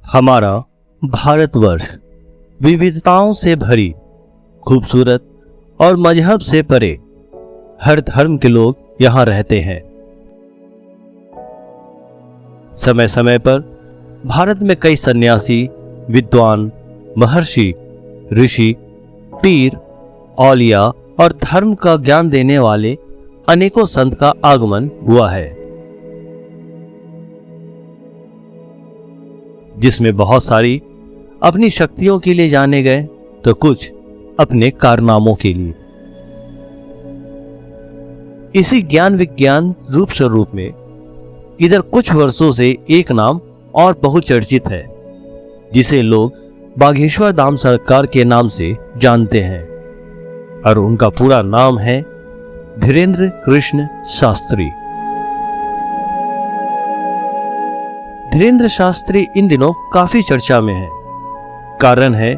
हमारा भारतवर्ष विविधताओं से भरी, खूबसूरत और मजहब से परे हर धर्म के लोग यहाँ रहते हैं। समय समय पर भारत में कई सन्यासी, विद्वान, महर्षि, ऋषि, पीर, औलिया और धर्म का ज्ञान देने वाले अनेकों संत का आगमन हुआ है, जिसमें बहुत सारी अपनी शक्तियों के लिए जाने गए तो कुछ अपने कारनामों के लिए। इसी ज्ञान विज्ञान रूप स्वरूप में इधर कुछ वर्षों से एक नाम और बहुचर्चित है, जिसे लोग बागेश्वर धाम सरकार के नाम से जानते हैं, और उनका पूरा नाम है धीरेंद्र कृष्ण शास्त्री। धीरेंद्र शास्त्री इन दिनों काफी चर्चा में है। कारण है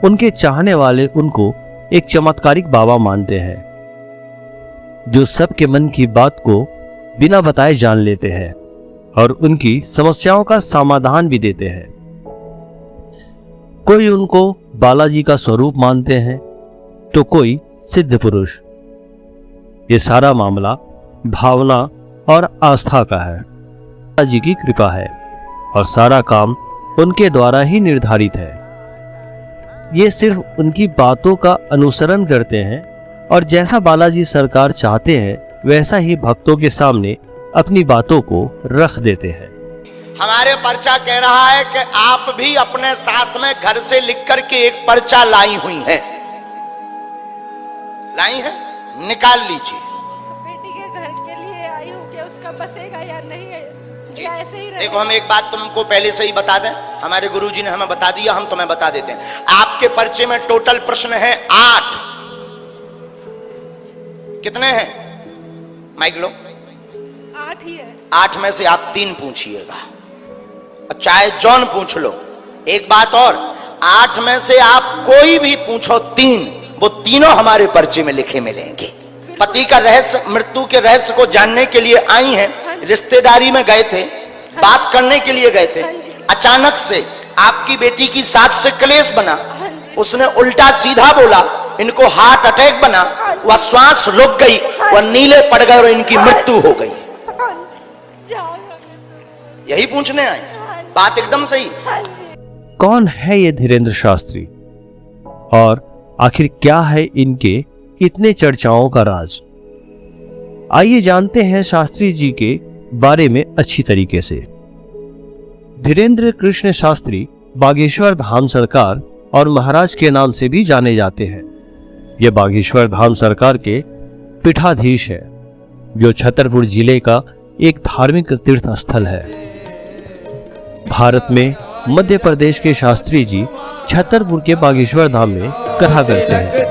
उनके चाहने वाले उनको एक चमत्कारिक बाबा मानते हैं, जो सबके मन की बात को बिना बताए जान लेते हैं और उनकी समस्याओं का समाधान भी देते हैं। कोई उनको बालाजी का स्वरूप मानते हैं तो कोई सिद्ध पुरुष। ये सारा मामला भावना और आस्था का है। बालाजी की कृपा है और सारा काम उनके द्वारा ही निर्धारित है। ये सिर्फ उनकी बातों का अनुसरण करते हैं और जैसा बालाजी सरकार चाहते हैं वैसा ही भक्तों के सामने अपनी बातों को रख देते हैं। हमारे पर्चा कह रहा है कि आप भी अपने साथ में घर से लिख करके एक पर्चा लाई हुई है, निकाल लीजिए। बेटी के घर के लिए आई हूँ कि उसका बसेगा या नहीं है, या ऐसे ही रहेगा? देखो, हम एक बात तुमको पहले से ही बता दें, हमारे गुरुजी ने हमें बता दिया, हम तुम्हें बता देते हैं। आपके पर्चे में टोटल प्रश्न है 8। कितने हैं? माइक लो। 8 ही है। 8 में से आप 3 पूछिएगा, चाहे जॉन पूछ लो। एक बात और, 8 में से आप कोई भी पूछो 3, वो तीनों हमारे पर्चे में लिखे मिलेंगे। पति का रहस्य, मृत्यु के रहस्य को जानने के लिए आई हैं, रिश्तेदारी में गए थे, बात करने के लिए गए थे, अचानक से आपकी बेटी की सास से क्लेश बना, उसने उल्टा सीधा बोला, इनको हार्ट अटैक बना, वह श्वास रुक गई, वह नीले पड़ गए और इनकी मृत्यु हो गई। यही पूछने आए, बात एकदम सही। कौन है ये धीरेंद्र शास्त्री और आखिर क्या है इनके इतने चर्चाओं का राज? आइए जानते हैं शास्त्री जी के बारे में अच्छी तरीके से। धीरेंद्र कृष्ण शास्त्री बागेश्वर धाम सरकार और महाराज के नाम से भी जाने जाते हैं। ये बागेश्वर धाम सरकार के पीठाधीश है, जो छतरपुर जिले का एक धार्मिक तीर्थ स्थल है। भारत में मध्य प्रदेश के शास्त्री जी छतरपुर के बागेश्वर धाम में कथा करते हैं।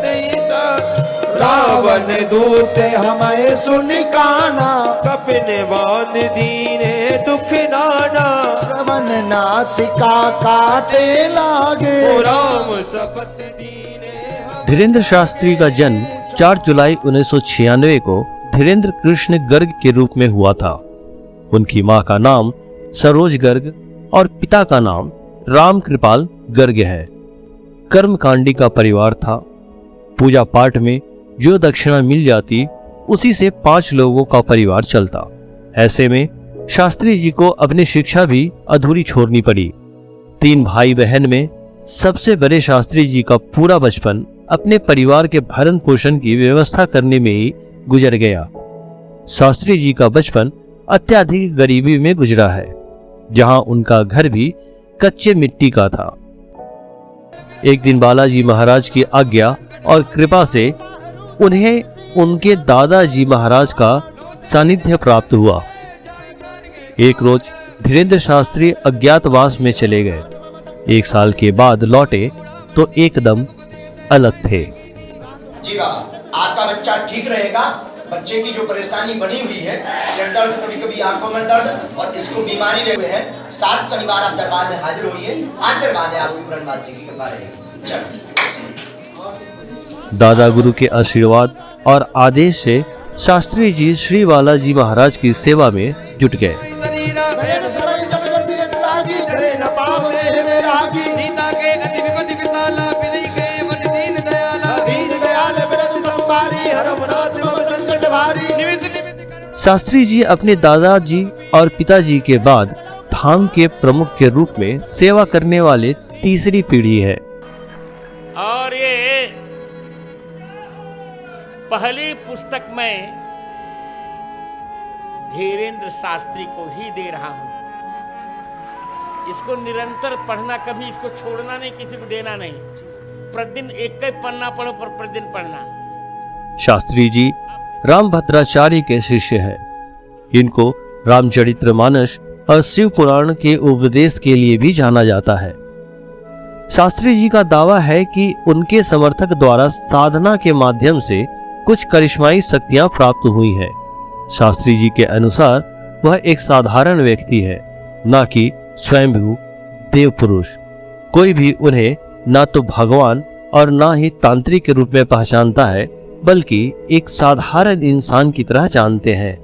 रावण दूत हमें सुनिकाना, कपिने बांध दीने दुख नाना, श्रवण नासिका काटे लागे, राम सपत दीने। धीरेंद्र शास्त्री का जन्म 4 जुलाई 1996 को धीरेंद्र कृष्ण गर्ग के रूप में हुआ था। उनकी मां का नाम सरोज गर्ग और पिता का नाम राम कृपाल गर्ग है। कर्मकांडी का परिवार था। पूजा पाठ में जो दक्षिणा मिल जाती उसी से 5 लोगों का परिवार चलता। ऐसे में शास्त्री जी को अपनी शिक्षा भी अधूरी छोड़नी पड़ी। 3 भाई बहन में सबसे बड़े शास्त्री जी का पूरा बचपन अपने परिवार के भरण पोषण की व्यवस्था करने में ही गुजर गया। शास्त्री जी का बचपन अत्यधिक गरीबी में गुजरा है, जहां उनका घर भी कच्चे मिट्टी का था। एक दिन बालाजी महाराज की आज्ञा और कृपा से उन्हें उनके दादाजी महाराज का सानिध्य प्राप्त हुआ। एक रोज धीरेंद्र शास्त्री अज्ञातवास में चले गए। 1 साल के बाद लौटे तो एकदम अलग थे। जी बाबा, आपका बच्चा ठीक रहेगा। बच्चे की जो परेशानी बनी हुई है, सिर दर्द, कभी कभी आंखों में दर्द, और इसको बीमारी रहे हुए हैं, 7 शनिवार आप दरबार में हाजिर होइए। आशीर्वाद है आपकी पूरनबाद जी की कृपा रहेगी। चलो। दादा गुरु के आशीर्वाद और आदेश से शास्त्री जी श्री बालाजी महाराज की सेवा में जुट गए। शास्त्री जी अपने दादाजी और पिताजी के बाद धाम के प्रमुख के रूप में सेवा करने वाले तीसरी पीढ़ी है। और ये पहली पुस्तक मैं धीरेन्द्र शास्त्री को ही दे रहा हूं। इसको निरंतर पढ़ना, कभी इसको छोड़ना नहीं, किसी को देना नहीं। प्रतिदिन एक ही पन्ना पढ़ो, पर प्रतिदिन पढ़ना। शास्त्री जी रामभद्राचार्य के शिष्य हैं। इनको रामचरितमानस और शिव पुराण के उपदेश के लिए भी जाना जाता है। शास्त्री जी का दावा है कि उनके समर्थक द्वारा साधना के माध्यम से कुछ करिश्माई शक्तियां प्राप्त हुई हैं। शास्त्री जी के अनुसार वह एक साधारण व्यक्ति है, न कि स्वयंभू देव पुरुष। कोई भी उन्हें ना तो भगवान और ना ही तांत्रिक के रूप में पहचानता है, बल्कि एक साधारण इंसान की तरह जानते हैं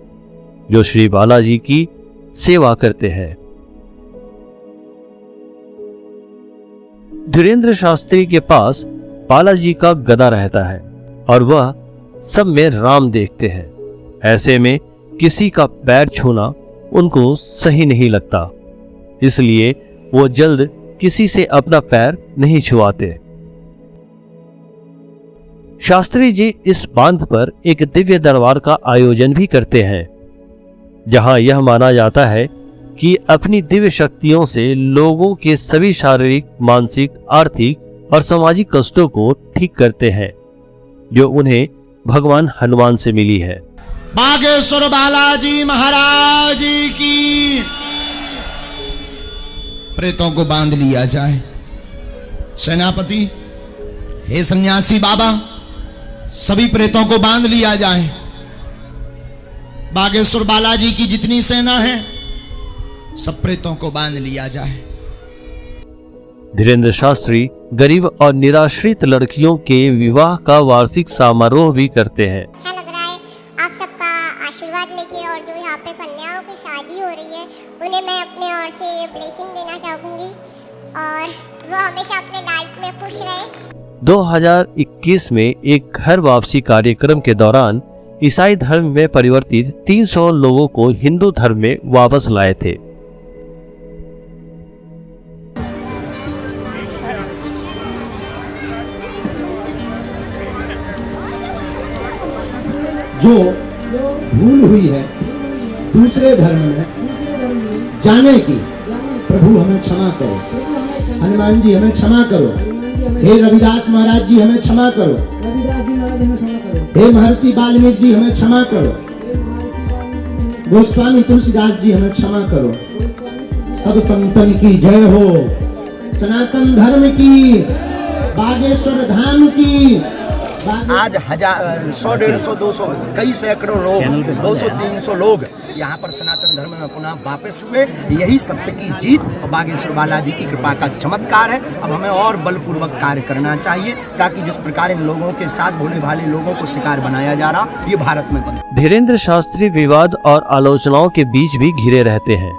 जो श्री बालाजी की सेवा करते हैं। धीरेन्द्र शास्त्री के पास बालाजी का गदा रहता है और वह सब में राम देखते हैं। ऐसे में किसी का पैर छूना उनको सही नहीं लगता, इसलिए वो जल्द किसी से अपना पैर नहीं छुआते। शास्त्री जी इस बांध पर एक दिव्य दरबार का आयोजन भी करते हैं, जहां यह माना जाता है कि अपनी दिव्य शक्तियों से लोगों के सभी शारीरिक, मानसिक, आर्थिक और सामाजिक कष्टों को ठीक करते हैं, जो उन्हें भगवान हनुमान से मिली है। बागेश्वर बालाजी महाराज की। प्रेतों को बांध लिया जाए। सेनापति, हे सन्यासी बाबा, सभी प्रेतों को बांध लिया जाए। बागेश्वर बालाजी की जितनी सेना है, सब प्रेतों को बांध लिया जाए। धीरेन्द्र शास्त्री गरीब और निराश्रित लड़कियों के विवाह का वार्षिक समारोह भी करते हैं। अच्छा लग रहा है आप सबका आशीर्वाद लेके, और जो यहाँ पे कन्याओं की शादी हो रही है उन्हें मैं अपने ओर से ब्लेसिंग देना चाहूंगी, और वो हमेशा अपने लाइफ में खुश रहे। 2021 में एक घर वापसी कार्यक्रम के दौरान ईसाई धर्म में परिवर्तित 300 लोगों को हिंदू धर्म में वापस लाए थे। जो भूल हुई है दूसरे धर्म में जाने की, प्रभु हमें क्षमा करो। हनुमान जी हमें क्षमा करो। हे रविदास महाराज जी हमें क्षमा करो। हे महर्षि वाल्मीकि जी हमें क्षमा करो। गोस्वामी तुलसीदास जी हमें क्षमा करो। सब संतन की जय हो। सनातन धर्म की, बागेश्वर धाम की। आज 1000, 100, 150, 200, कई सैकड़ों लोग, 200, 300 लोग यहाँ पर सनातन धर्म में पुनः वापस हुए। यही सत्य की जीत और बागेश्वर बालाजी की कृपा का चमत्कार है। अब हमें और बलपूर्वक कार्य करना चाहिए, ताकि जिस प्रकार इन लोगों के साथ भोले भाले लोगों को शिकार बनाया जा रहा, ये भारत में बंद। धीरेन्द्र शास्त्री विवाद और आलोचनाओं के बीच भी घिरे रहते हैं।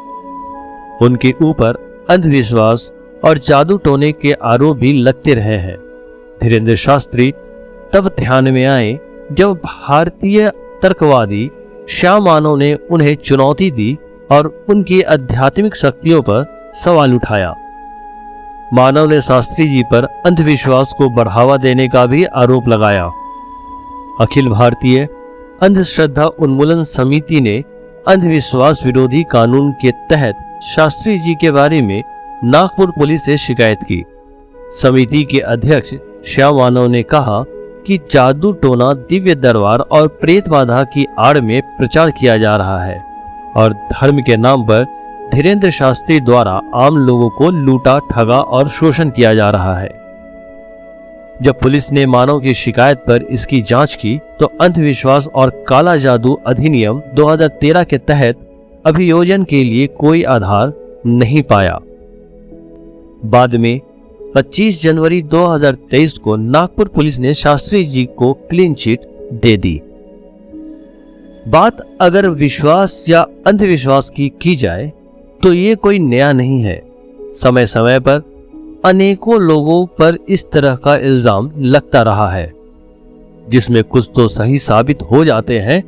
उनके ऊपर अंधविश्वास और जादू टोने के आरोप भी लगते रहे हैं। धीरेन्द्र शास्त्री तब ध्यान में आए जब भारतीय तर्कवादी श्याम मानव ने उन्हें चुनौती दी और उनकी आध्यात्मिक शक्तियों पर सवाल उठाया। मानव ने शास्त्री जी पर अंधविश्वास को बढ़ावा देने का भी आरोप लगाया। अखिल भारतीय अंधश्रद्धा उन्मूलन समिति ने अंधविश्वास विरोधी कानून के तहत शास्त्री जी के बारे में नागपुर पुलिस से शिकायत की। समिति के अध्यक्ष श्याम मानव ने कहा कि जादू टोना, दिव्य दरबार और प्रेत बाधा की आड़ में प्रचार किया जा रहा है और धर्म के नाम पर धीरेन्द्र शास्त्री द्वारा आम लोगों को लूटा, ठगा और शोषण किया जा रहा है। जब पुलिस ने मानव की शिकायत पर इसकी जांच की तो अंधविश्वास और काला जादू अधिनियम 2013 के तहत अभियोजन के लिए कोई आधार नहीं पाया। बाद में 25 जनवरी 2023 को नागपुर पुलिस ने शास्त्री जी को क्लीन चिट दे दी। बात अगर विश्वास या अंधविश्वास की जाए तो ये कोई नया नहीं है। समय समय पर अनेकों लोगों पर इस तरह का इल्जाम लगता रहा है, जिसमें कुछ तो सही साबित हो जाते हैं,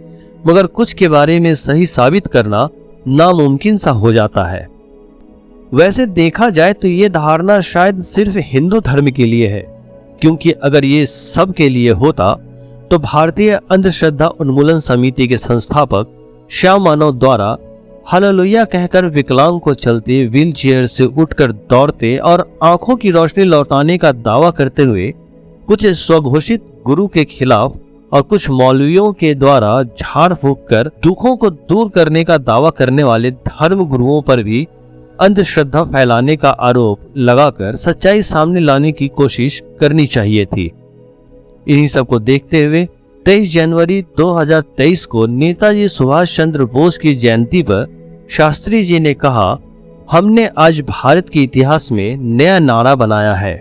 मगर कुछ के बारे में सही साबित करना नामुमकिन सा हो जाता है। वैसे देखा जाए तो ये धारणा शायद सिर्फ हिंदू धर्म के लिए है, क्योंकि अगर ये सब के लिए होता तो भारतीय अंधश्रद्धा उन्मूलन समिति के संस्थापक श्याम मानव द्वारा हालेलुया कहकर विकलांग को चलते व्हील चेयर से उठकर दौड़ते और आंखों की रोशनी लौटाने का दावा करते हुए कुछ स्वघोषित गुरु के खिलाफ और कुछ मौलवियों के द्वारा झाड़ फूंक कर दुखों को दूर करने का दावा करने वाले धर्म गुरुओं पर भी अंधश्रद्धा फैलाने का आरोप लगाकर सच्चाई सामने लाने की कोशिश करनी चाहिए थी। इन्हीं सब को देखते हुए 23 जनवरी 2023 को नेताजी सुभाष चंद्र बोस की जयंती पर शास्त्री जी ने कहा, हमने आज भारत के इतिहास में नया नारा बनाया है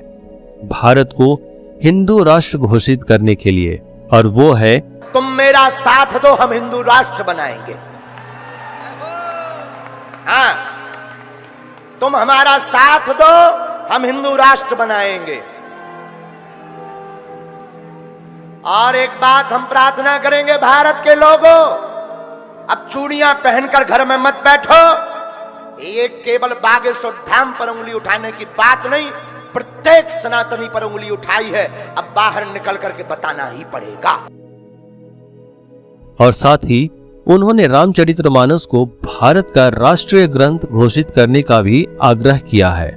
भारत को हिंदू राष्ट्र घोषित करने के लिए, और वो है तुम मेरा साथ दो, हम हिंदू राष्ट्र बनाएंगे। हाँ, तुम हमारा साथ दो, हम हिंदू राष्ट्र बनाएंगे। और एक बात हम प्रार्थना करेंगे भारत के लोगों, अब चूड़ियां पहनकर घर में मत बैठो। ये केवल बागेश्वर धाम पर उंगली उठाने की बात नहीं, प्रत्येक सनातनी पर उंगली उठाई है, अब बाहर निकल करके बताना ही पड़ेगा। और साथ ही उन्होंने रामचरितमानस को भारत का राष्ट्रीय ग्रंथ घोषित करने का भी आग्रह किया है।